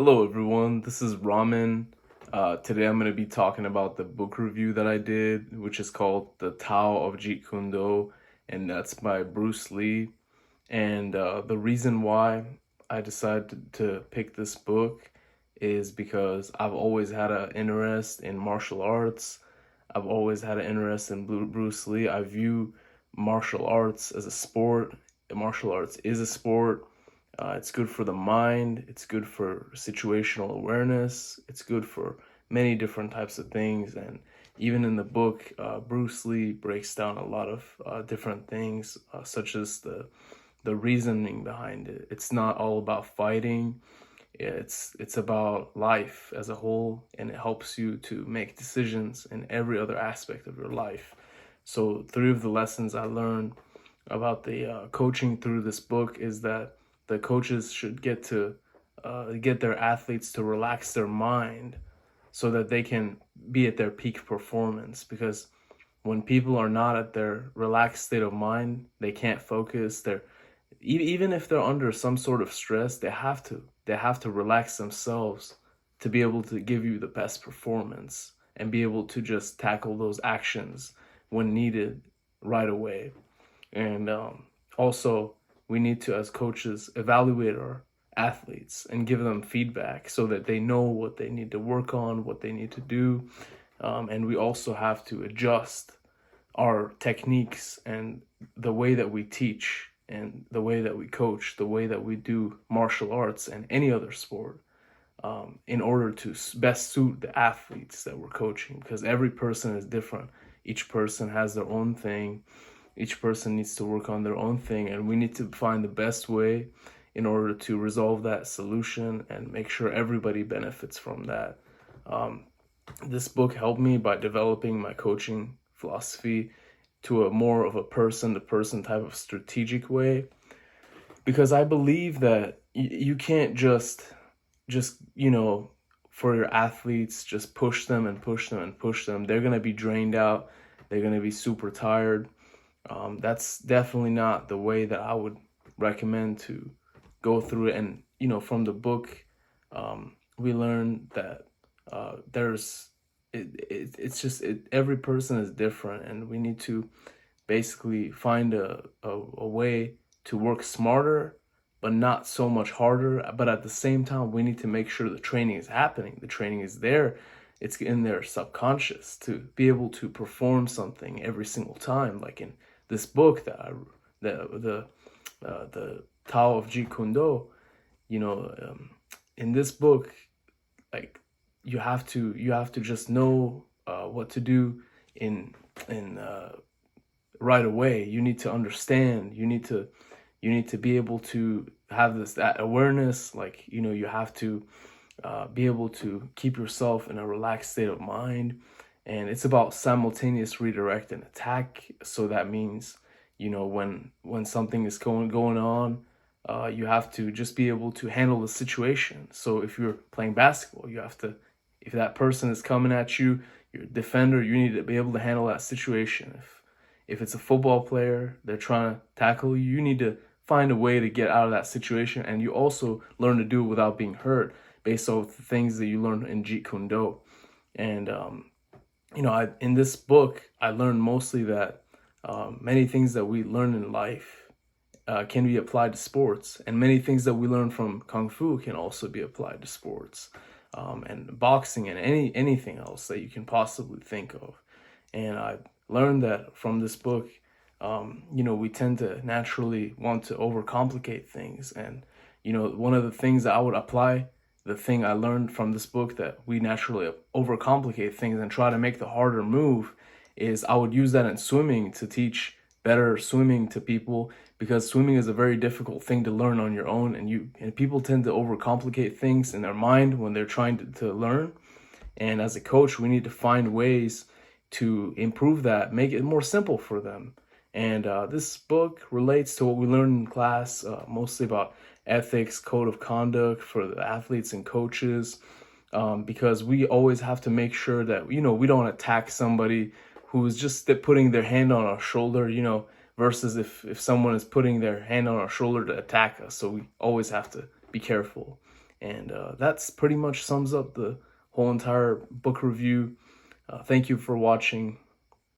Hello, everyone. This is Ramen. Today I'm going to be talking about the book review that I did, which is called The Tao of Jeet Kune Do, and that's by Bruce Lee. And the reason why I decided to pick this book is because I've always had an interest in martial arts. I've always had an interest in Bruce Lee. I view martial arts as a sport. Martial arts is a sport. It's good for the mind. It's good for situational awareness. It's good for many different types of things. And even in the book, Bruce Lee breaks down a lot of different things, such as the reasoning behind it. It's not all about fighting. It's about life as a whole, and it helps you to make decisions in every other aspect of your life. So, three of the lessons I learned about the coaching through this book is that the coaches should get their athletes to relax their mind so that they can be at their peak performance. Because when people are not at their relaxed state of mind, they can't focus. They're even if they're under some sort of stress, they have to relax themselves to be able to give you the best performance and be able to just tackle those actions when needed right away. And also, we need to, as coaches, evaluate our athletes and give them feedback so that they know what they need to work on, what they need to do. And we also have to adjust our techniques and the way that we teach and the way that we coach, the way that we do martial arts and any other sport, in order to best suit the athletes that we're coaching, because every person is different. Each person has their own thing. Each person needs to work on their own thing, and we need to find the best way in order to resolve that solution and make sure everybody benefits from that. Um, this book helped me by developing my coaching philosophy to a more of a person to person type of strategic way, because I believe that you can't just for your athletes, just push them and push them and push them. They're going to be drained out. They're going to be super tired. That's definitely not the way that I would recommend to go through it. And from the book, we learned that there's it's just every person is different, and we need to basically find a way to work smarter, but not so much harder. But at the same time, we need to make sure the training is happening. The training is there. It's in their subconscious to be able to perform something every single time. Like in this book that the Tao of Jeet Kune Do, in this book, like you have to just know what to do in right away. You need to understand. You need to be able to have that awareness. Like you have to be able to keep yourself in a relaxed state of mind. And it's about simultaneous redirect and attack. So that means when something is going on, you have to just be able to handle the situation. So if you're playing basketball, you have to, if that person is coming at you, you're a defender, you need to be able to handle that situation. If it's a football player, they're trying to tackle you, you need to find a way to get out of that situation. And you also learn to do it without being hurt, based off the things that you learn in Jeet Kune Do. And in this book, I learned mostly that many things that we learn in life can be applied to sports, and many things that we learn from Kung Fu can also be applied to sports, and boxing and anything else that you can possibly think of. And I learned that from this book, we tend to naturally want to overcomplicate things. And, one of the things that I would apply, the thing I learned from this book, that we naturally overcomplicate things and try to make the harder move, is I would use that in swimming to teach better swimming to people, because swimming is a very difficult thing to learn on your own, and people tend to overcomplicate things in their mind when they're trying to learn. And as a coach, we need to find ways to improve that, make it more simple for them. And this book relates to what we learned in class, mostly about ethics, code of conduct for the athletes and coaches, because we always have to make sure that we don't attack somebody who's just putting their hand on our shoulder, versus if someone is putting their hand on our shoulder to attack us. So we always have to be careful. And that's pretty much sums up the whole entire book review. Thank you for watching.